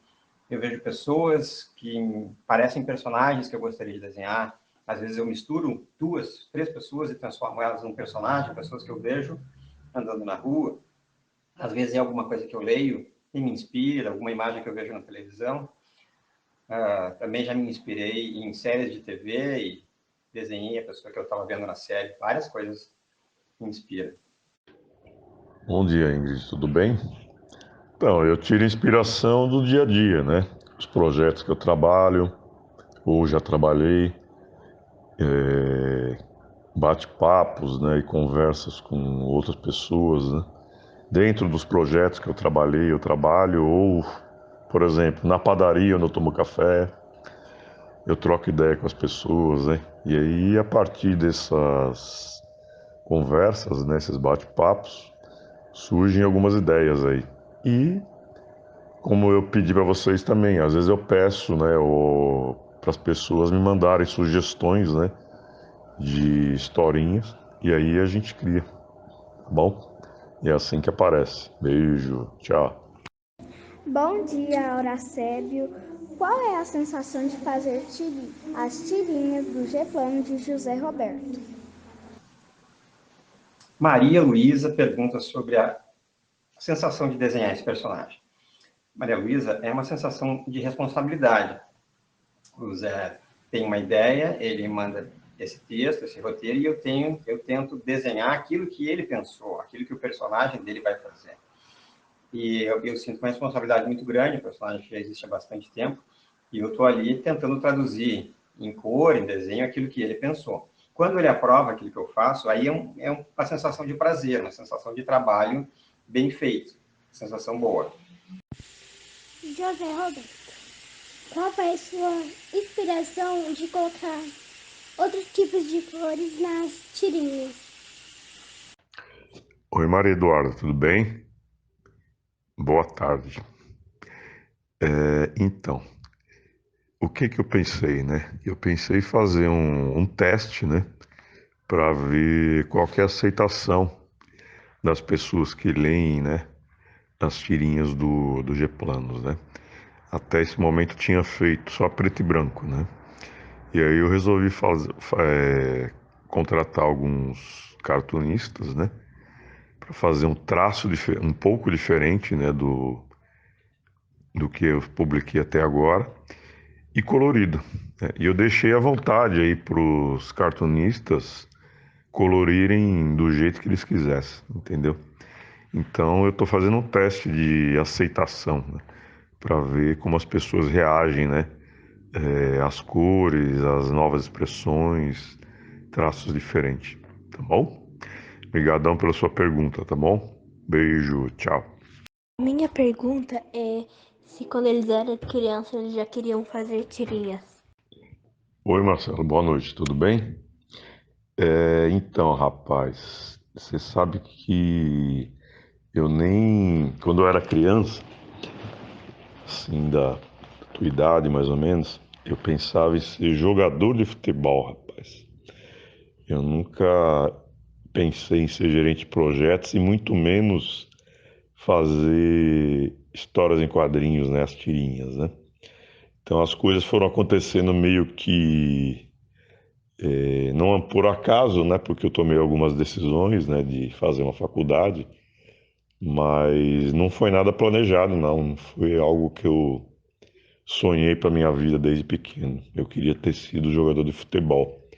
Eu vejo pessoas que parecem personagens que eu gostaria de desenhar. Às vezes eu misturo 2, 3 pessoas e transformo elas num personagem, pessoas que eu vejo andando na rua. Às vezes é alguma coisa que eu leio e me inspira, alguma imagem que eu vejo na televisão. Também já me inspirei em séries de TV e desenhei a pessoa que eu estava vendo na série. Várias coisas me inspiram. Bom dia, Ingrid, tudo bem? Então, eu tiro inspiração do dia a dia, né? Os projetos que eu trabalho, ou já trabalhei, bate-papos, né, e conversas com outras pessoas, né, dentro dos projetos que eu trabalhei, eu trabalho, ou, por exemplo, na padaria onde eu tomo café, eu troco ideia com as pessoas, né, e aí a partir dessas conversas, né, esses bate-papos, surgem algumas ideias aí. E como eu pedi para vocês também, às vezes eu peço, né, para as pessoas me mandarem sugestões, né, de historinhas, e aí a gente cria, tá bom? E é assim que aparece. Beijo, tchau. Bom dia, Auracébio. Qual é a sensação de fazer as tirinhas do G-Plano de José Roberto? Maria Luísa pergunta sobre a sensação de desenhar esse personagem. Maria Luísa, é uma sensação de responsabilidade. O Zé tem uma ideia, ele manda esse texto, esse roteiro, e eu tento desenhar aquilo que ele pensou, aquilo que o personagem dele vai fazer. E eu sinto uma responsabilidade muito grande, o personagem já existe há bastante tempo, e eu estou ali tentando traduzir em cor, em desenho, aquilo que ele pensou. Quando ele aprova aquilo que eu faço, aí é uma sensação de prazer, uma sensação de trabalho bem feito, sensação boa. José Roberto, qual foi a sua inspiração de colocar outros tipos de cores nas tirinhas? Oi, Maria Eduarda, tudo bem? Boa tarde. Então, o que que eu pensei, né? Eu pensei em fazer um teste, né? Para ver qual que é a aceitação das pessoas que leem, né? As tirinhas do G-Planos, né? Até esse momento tinha feito só preto e branco, né? E aí eu resolvi contratar alguns cartunistas, né? Para fazer um traço um pouco diferente, né? Do que eu publiquei até agora e colorido, né? E eu deixei à vontade aí para os cartunistas colorirem do jeito que eles quisessem, entendeu? Então eu estou fazendo um teste de aceitação, né? Para ver como as pessoas reagem, né? As cores, as novas expressões, traços diferentes, tá bom? Obrigadão pela sua pergunta, tá bom? Beijo, tchau. Minha pergunta é se quando eles eram crianças eles já queriam fazer tirinhas. Oi, Marcelo, boa noite, tudo bem? Então, rapaz, você sabe que eu nem. Quando eu era criança, assim, da tua idade mais ou menos, eu pensava em ser jogador de futebol, rapaz. Eu nunca pensei em ser gerente de projetos e muito menos fazer histórias em quadrinhos, né? As tirinhas, né? Então as coisas foram acontecendo meio que não por acaso, né? Porque eu tomei algumas decisões, né? De fazer uma faculdade, mas não foi nada planejado, não. Não foi algo que eu sonhei para minha vida desde pequeno. Eu queria ter sido jogador de futebol.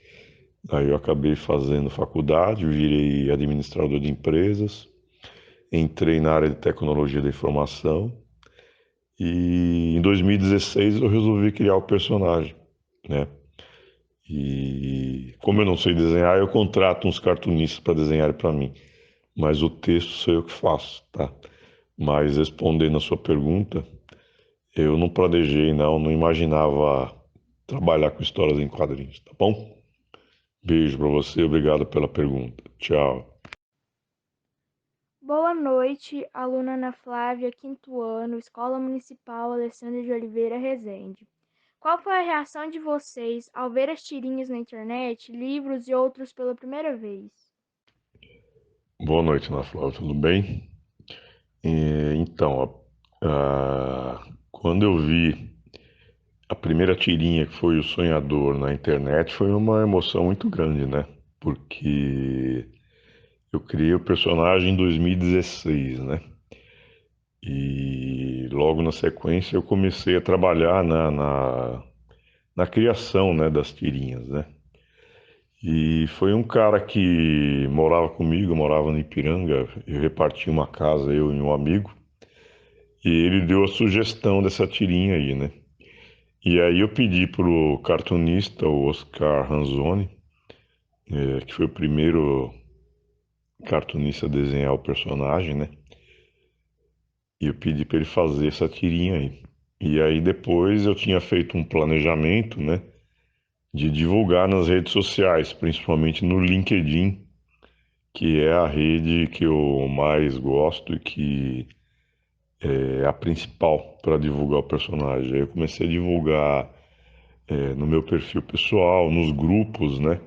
Aí eu acabei fazendo faculdade, virei administrador de empresas, entrei na área de tecnologia da informação e em 2016 eu resolvi criar o personagem, né? E como eu não sei desenhar, eu contrato uns cartunistas para desenharem para mim, mas o texto sou eu que faço, tá? Mas respondendo a sua pergunta, eu não planejei, não imaginava trabalhar com histórias em quadrinhos, tá bom? Beijo para você, obrigado pela pergunta. Tchau. Boa noite, aluna Ana Flávia, quinto ano, Escola Municipal Alessandra de Oliveira Rezende. Qual foi a reação de vocês ao ver as tirinhas na internet, livros e outros pela primeira vez? Boa noite, Ana Flávia, tudo bem? Então, quando eu vi a primeira tirinha que foi o Sonhador na internet, foi uma emoção muito grande, né? Porque eu criei o personagem em 2016, né? E logo na sequência eu comecei a trabalhar na criação, né, das tirinhas, né? E foi um cara que morava comigo, eu morava no Ipiranga, eu reparti uma casa, eu e um amigo, e ele deu a sugestão dessa tirinha aí, né? E aí eu pedi pro cartunista, o Oscar Ranzoni, que foi o primeiro cartunista a desenhar o personagem, né? E eu pedi para ele fazer essa tirinha aí. E aí depois eu tinha feito um planejamento, né, de divulgar nas redes sociais, principalmente no LinkedIn, que é a rede que eu mais gosto e que é a principal para divulgar o personagem. Aí eu comecei a divulgar no meu perfil pessoal, nos grupos, né,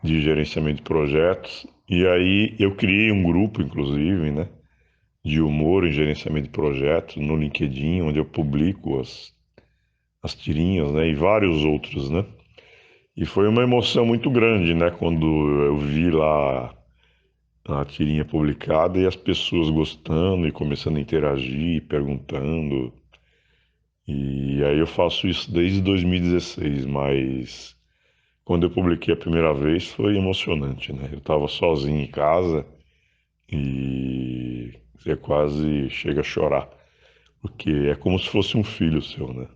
de gerenciamento de projetos. E aí eu criei um grupo, inclusive, né, de humor em gerenciamento de projetos no LinkedIn, onde eu publico as tirinhas, né, e vários outros, né. E foi uma emoção muito grande, né, quando eu vi lá a tirinha publicada e as pessoas gostando e começando a interagir, perguntando. E aí eu faço isso desde 2016, mas quando eu publiquei a primeira vez foi emocionante, né? Eu estava sozinho em casa e você quase chega a chorar, porque é como se fosse um filho seu, né?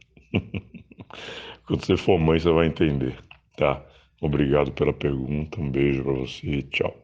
Quando você for mãe, você vai entender, tá? Obrigado pela pergunta, um beijo para você e tchau.